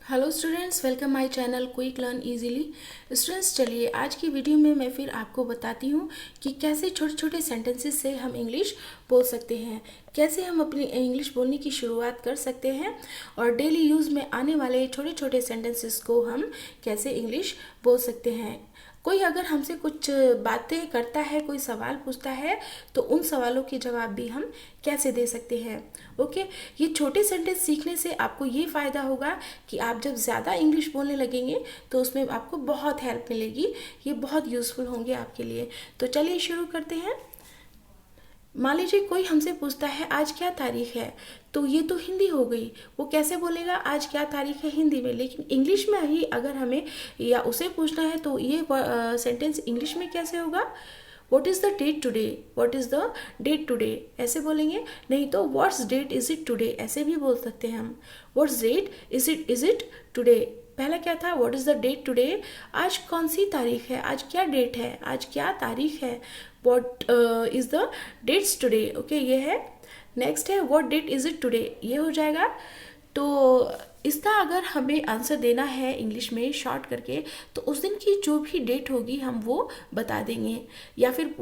Hello students, welcome my channel quick learn easily. Students, चलिए आज की वीडियो में मैं फिर आपको बताती हूँ कि कैसे छोटे छोटे सेंटेंसेस से हम इंग्लिश बोल सकते हैं, कैसे हम अपनी इंग्लिश बोलने की शुरुआत कर सकते हैं और डेली यूज़ में आने वाले छोटे छोटे सेंटेंसेस को हम कैसे इंग्लिश बोल सकते हैं। कोई अगर हमसे कुछ बातें करता है, कोई सवाल पूछता है, तो उन सवालों के जवाब भी हम कैसे दे सकते हैं। ओके, ये छोटे सेंटेंस सीखने से आपको ये फ़ायदा होगा कि आप जब ज़्यादा इंग्लिश बोलने लगेंगे तो उसमें आपको बहुत हेल्प मिलेगी, ये बहुत यूज़फुल होंगे आपके लिए। तो चलिए शुरू करते हैं। मान लीजिए कोई हमसे पूछता है आज क्या तारीख है, तो ये तो हिंदी हो गई। वो कैसे बोलेगा आज क्या तारीख है हिंदी में, लेकिन इंग्लिश में ही अगर हमें या उसे पूछना है तो ये सेंटेंस इंग्लिश में कैसे होगा। What is the date today, what is the date today ऐसे बोलेंगे। नहीं तो what's date is it today ऐसे भी बोल सकते हैं हम। What's date is it today. पहला क्या था, what is the date today, आज कौन सी तारीख है, आज क्या डेट है, आज क्या तारीख है। What is the dates today, okay ये है। नेक्स्ट है what date is it today, ये हो जाएगा। तो इसका अगर हमें आंसर देना है इंग्लिश में शॉर्ट करके, तो उस दिन की जो भी डेट होगी हम वो बता देंगे। या फिर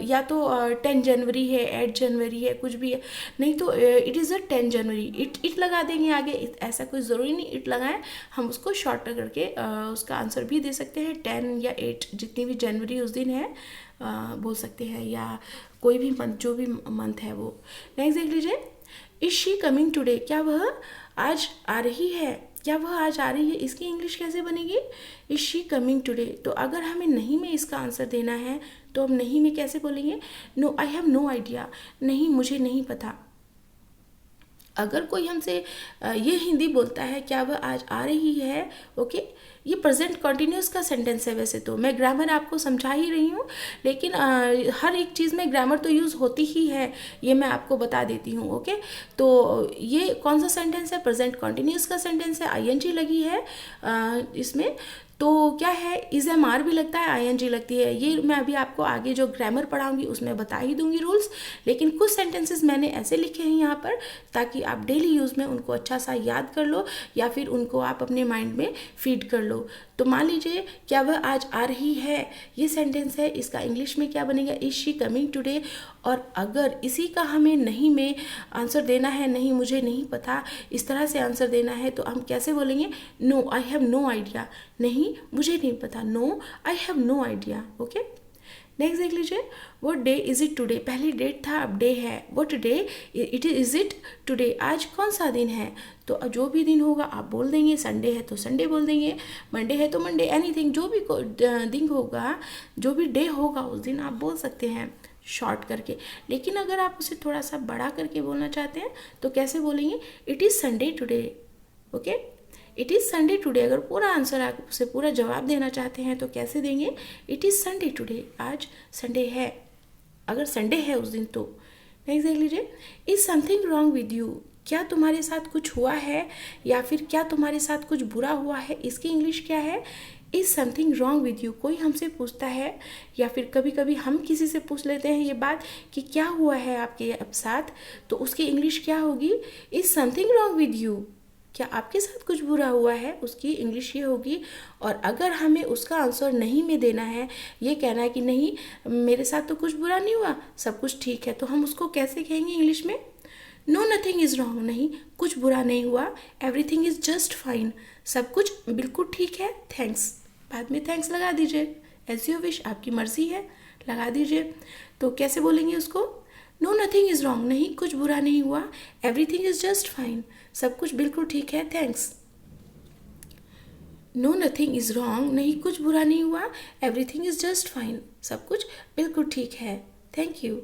या तो 10 जनवरी है, 8 जनवरी है, कुछ भी है। नहीं तो इट इज़ 10 जनवरी, इट लगा देंगे आगे। ऐसा कोई ज़रूरी नहीं इट लगाएं, हम उसको शॉर्ट करके उसका आंसर भी दे सकते हैं। 10 या 8 जितनी भी जनवरी उस दिन है बोल सकते हैं, या कोई भी मंथ, जो भी मंथ है वो। नेक्स्ट देख लीजिए, इज शी कमिंग टुडे, क्या वह आज आ रही है, क्या वह आज आ रही है, इसकी इंग्लिश कैसे बनेगी, इज शी कमिंग टुडे। तो अगर हमें नहीं में इसका आंसर देना है तो हम नहीं में कैसे बोलेंगे, no I have no idea, नहीं मुझे नहीं पता। अगर कोई हमसे ये हिंदी बोलता है क्या वह आज आ रही है, ओके, ये प्रेजेंट कंटिन्यूस का सेंटेंस है। वैसे तो मैं ग्रामर आपको समझा ही रही हूँ, लेकिन हर एक चीज़ में ग्रामर तो यूज़ होती ही है, ये मैं आपको बता देती हूँ। ओके, तो ये कौन सा सेंटेंस है, प्रेजेंट कंटिन्यूस का सेंटेंस है, आईएनजी लगी है इसमें। तो क्या है, इज एम आर भी लगता है, आईएनजी लगती है। ये मैं अभी आपको आगे जो ग्रामर पढ़ाऊंगी उसमें बता ही दूंगी रूल्स, लेकिन कुछ सेंटेंसेस मैंने ऐसे लिखे हैं यहाँ पर ताकि आप डेली यूज़ में उनको अच्छा सा याद कर लो या फिर उनको आप अपने माइंड में फीड कर लो। तो मान लीजिए क्या वह आज आ रही है, ये सेंटेंस है, इसका इंग्लिश में क्या बनेगा, इज शी कमिंग टुडे। और अगर इसी का हमें नहीं में आंसर देना है, नहीं मुझे नहीं पता, इस तरह से आंसर देना है, तो हम कैसे बोलेंगे, no I have no idea, नहीं मुझे नहीं पता, no I have no idea. Okay, next देख लीजिए, what day is it today, पहले डेट था अब डे है। What day is it today, आज कौन सा दिन है। तो जो भी दिन होगा आप बोल देंगे, संडे है तो संडे बोल देंगे, मंडे है तो मंडे, एनीथिंग जो भी दिन होगा, जो भी डे होगा उस दिन आप बोल सकते हैं शॉर्ट करके। लेकिन अगर आप उसे थोड़ा सा बड़ा करके बोलना चाहते हैं तो कैसे बोलेंगे, it is Sunday today. Okay, it is Sunday today. अगर पूरा आंसर आप उसे पूरा जवाब देना चाहते हैं तो कैसे देंगे, इट इज़ संडे टुडे, आज संडे है, अगर संडे है उस दिन तो। नेक्स्ट देख लीजिए, is something wrong with you, क्या तुम्हारे साथ कुछ हुआ है या फिर क्या तुम्हारे साथ कुछ बुरा हुआ है, इसकी इंग्लिश क्या है, is something wrong with you. कोई हमसे पूछता है या फिर कभी कभी हम किसी से पूछ लेते हैं ये बात कि क्या हुआ है आपके साथ, तो उसकी इंग्लिश क्या होगी, is something wrong with you, क्या आपके साथ कुछ बुरा हुआ है, उसकी इंग्लिश ये होगी। और अगर हमें उसका आंसर नहीं में देना है, ये कहना है कि नहीं मेरे साथ तो कुछ बुरा नहीं हुआ, सब कुछ ठीक है, तो हम उसको कैसे कहेंगे इंग्लिश में, नो नथिंग इज़ रॉन्ग, नहीं कुछ बुरा नहीं हुआ, एवरीथिंग इज़ जस्ट फाइन, सब कुछ बिल्कुल ठीक है, थैंक्स, बाद में थैंक्स लगा दीजिए, एज यू विश, आपकी मर्जी है, लगा दीजिए। तो कैसे बोलेंगे उसको, नो नथिंग इज़ रॉन्ग, नहीं कुछ बुरा नहीं हुआ, एवरीथिंग इज़ जस्ट फाइन, सब कुछ बिल्कुल ठीक है, thanks. No nothing is wrong, नहीं कुछ बुरा नहीं हुआ, एवरीथिंग इज़ जस्ट फाइन, सब कुछ बिल्कुल ठीक है, थैंक यू।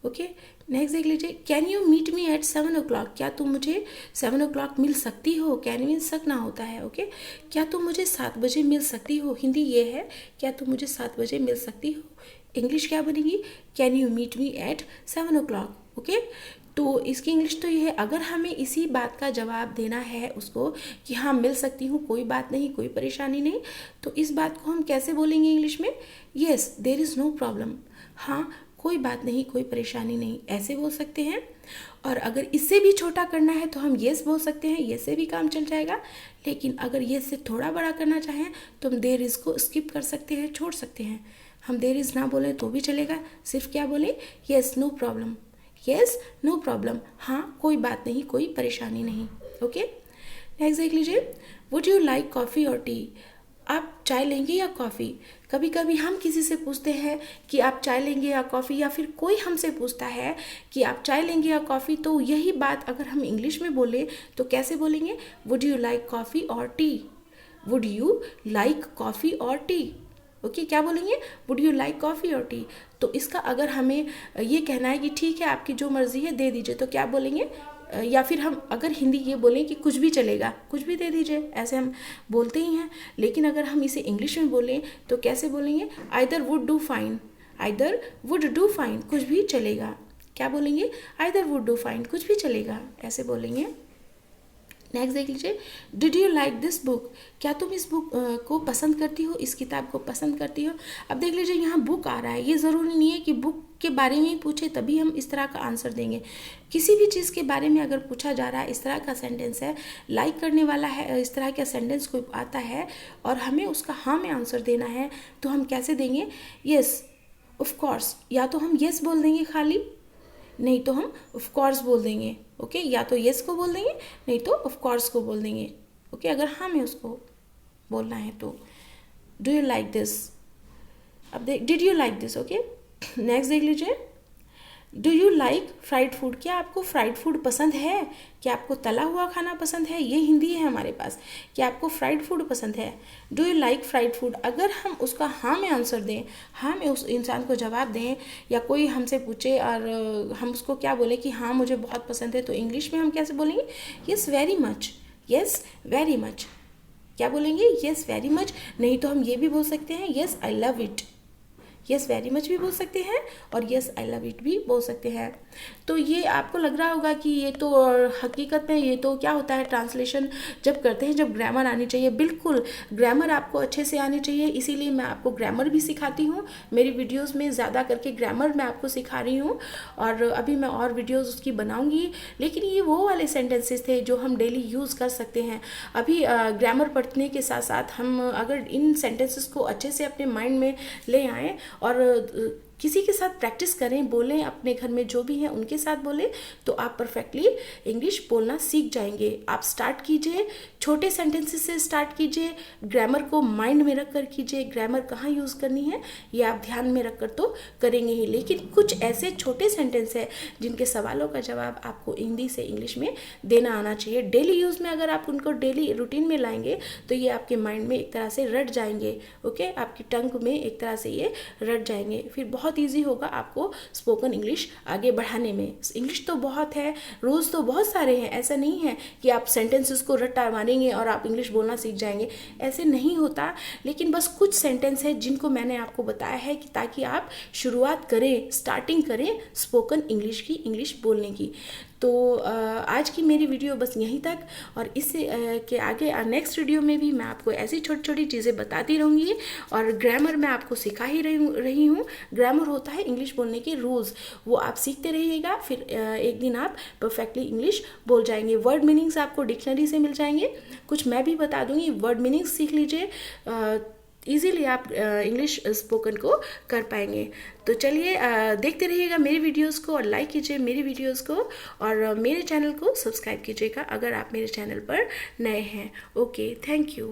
ओके, नेक्स्ट देख लीजिए, can you meet me at 7 o'clock, क्या तुम मुझे 7 o'clock मिल सकती हो, कैन मीन सकना होता है। ओके, क्या तुम मुझे 7 बजे मिल सकती हो, हिंदी ये है, क्या तुम मुझे 7 बजे मिल सकती हो, इंग्लिश क्या बनेगी, can you meet me at 7 o'clock। Okay, तो इसकी इंग्लिश तो ये है, अगर हमें इसी बात का जवाब देना है उसको कि हाँ मिल सकती हूँ, कोई बात नहीं, कोई परेशानी नहीं, तो इस बात को हम कैसे बोलेंगे इंग्लिश में, yes there is no problem, हाँ कोई बात नहीं, कोई परेशानी नहीं, ऐसे बोल सकते हैं। और अगर इससे भी छोटा करना है तो हम येस बोल सकते हैं, येस से भी काम चल जाएगा। लेकिन अगर येस से थोड़ा बड़ा करना चाहें तो हम देयर इज़ को स्किप कर सकते हैं, छोड़ सकते हैं। हम देयर इज़ ना बोलें तो भी चलेगा, सिर्फ क्या बोलें, yes no problem, yes no problem, हाँ कोई बात नहीं, कोई परेशानी नहीं। ओके, नेक्स्ट देख लीजिए, वुड यू लाइक कॉफ़ी और टी? आप चाय लेंगे या कॉफ़ी? कभी कभी हम किसी से पूछते हैं कि आप चाय लेंगे या कॉफ़ी, या फिर कोई हमसे पूछता है कि आप चाय लेंगे या कॉफ़ी, तो यही बात अगर हम इंग्लिश में बोले तो कैसे बोलेंगे, वुड यू लाइक कॉफ़ी और T? Would you like coffee और टी? ओके, क्या बोलेंगे, वुड यू लाइक कॉफ़ी और टी? तो इसका अगर हमें ये कहना है कि ठीक है आपकी जो मर्ज़ी है दे दीजिए, तो क्या बोलेंगे, या फिर हम अगर हिंदी ये बोलें कि कुछ भी चलेगा, कुछ भी दे दीजिए, ऐसे हम बोलते ही हैं। लेकिन अगर हम इसे इंग्लिश में बोलें तो कैसे बोलेंगे, either would do fine, either would do fine, कुछ भी चलेगा। क्या बोलेंगे, आइदर वुड डू फाइन, कुछ भी चलेगा, ऐसे बोलेंगे। नेक्स्ट देख लीजिए, did you like this book? क्या तुम इस बुक को पसंद करती हो, इस किताब को पसंद करती हो? अब देख लीजिए यहाँ बुक आ रहा है, ये ज़रूरी नहीं है कि बुक के बारे में ही पूछे तभी हम इस तरह का आंसर देंगे। किसी भी चीज़ के बारे में अगर पूछा जा रहा है, इस तरह का सेंटेंस है, लाइक करने वाला है, इस तरह का सेंटेंस कोई आता है और हमें उसका हाँ में आंसर देना है, तो हम कैसे देंगे, येस ऑफ कोर्स, या तो हम येस बोल देंगे खाली, नहीं तो हम ऑफ कोर्स बोल देंगे। ओके, या तो येस को बोल देंगे, नहीं तो ऑफ कोर्स को बोल देंगे। ओके, अगर हाँ में उसको बोलना है तो। Do you like this? अब देख, did you like this? Okay, next देख लीजिए, do you like fried food? क्या आपको फ्राइड फूड पसंद है? क्या आपको तला हुआ खाना पसंद है? ये हिंदी है हमारे पास, क्या आपको फ्राइड फूड पसंद है? Do you like fried food? अगर हम उसका हाँ में आंसर दें, हाँ में उस इंसान को जवाब दें, या कोई हमसे पूछे और हम उसको क्या बोले कि हाँ मुझे बहुत पसंद है, तो इंग्लिश में हम कैसे बोलेंगे, yes very much, yes very much. क्या बोलेंगे, येस वेरी मच। नहीं तो हम ये भी बोल सकते हैं, yes I love it, yes very much भी बोल सकते हैं और येस आई लव इट भी बोल सकते हैं। तो ये आपको लग रहा होगा कि ये तो हकीकत में ये तो क्या होता है, ट्रांसलेशन जब करते हैं, जब ग्रामर आनी चाहिए, बिल्कुल ग्रामर आपको अच्छे से आनी चाहिए, इसीलिए मैं आपको ग्रामर भी सिखाती हूँ। मेरी वीडियोस में ज़्यादा करके ग्रामर मैं आपको सिखा रही हूँ और अभी मैं और वीडियोस उसकी बनाऊँगी। लेकिन ये वो वाले सेंटेंसेस थे जो हम डेली यूज़ कर सकते हैं। अभी ग्रामर पढ़ने के साथ साथ हम अगर इन सेंटेंसेस को अच्छे से अपने माइंड में ले आएँ और किसी के साथ प्रैक्टिस करें, बोलें, अपने घर में जो भी हैं उनके साथ बोलें, तो आप परफेक्टली इंग्लिश बोलना सीख जाएंगे। आप स्टार्ट कीजिए, छोटे सेंटेंसेस से स्टार्ट कीजिए, ग्रामर को माइंड में रख कर कीजिए, ग्रामर कहाँ यूज़ करनी है ये आप ध्यान में रख कर तो करेंगे ही। लेकिन कुछ ऐसे छोटे सेंटेंस हैं जिनके सवालों का जवाब आपको हिंदी से इंग्लिश में देना आना चाहिए। डेली यूज़ में अगर आप उनको डेली रूटीन में लाएंगे तो ये आपके माइंड में एक तरह से रट जाएंगे। ओके, आपकी टंग में एक तरह से ये रट जाएंगे, फिर बहुत ईजी होगा आपको स्पोकन इंग्लिश आगे बढ़ाने में। इंग्लिश तो बहुत है, रूल्स तो बहुत सारे हैं, ऐसा नहीं है कि आप सेंटेंसेस को रट्टा मारेंगे और आप इंग्लिश बोलना सीख जाएंगे, ऐसे नहीं होता। लेकिन बस कुछ सेंटेंस है जिनको मैंने आपको बताया है कि ताकि आप शुरुआत करें, स्टार्टिंग करें स्पोकन इंग्लिश की, इंग्लिश बोलने की। तो आज की मेरी वीडियो बस यहीं तक, और इससे के आगे नेक्स्ट वीडियो में भी मैं आपको ऐसी छोटी छोटी चीज़ें बताती रहूँगी और ग्रामर मैं आपको सिखा ही रही हूँ। ग्रामर होता है इंग्लिश बोलने के रूल्स, वो आप सीखते रहिएगा, फिर एक दिन आप परफेक्टली इंग्लिश बोल जाएंगे। वर्ड मीनिंग्स आपको डिक्शनरी से मिल जाएंगे, कुछ मैं भी बता दूँगी, वर्ड मीनिंग्स सीख लीजिए, इजीली आप इंग्लिश स्पोकन को कर पाएंगे। तो चलिए देखते रहिएगा मेरी वीडियोस को और लाइक कीजिए मेरी वीडियोस को, और मेरे चैनल को सब्सक्राइब कीजिएगा अगर आप मेरे चैनल पर नए हैं। Okay, thank you.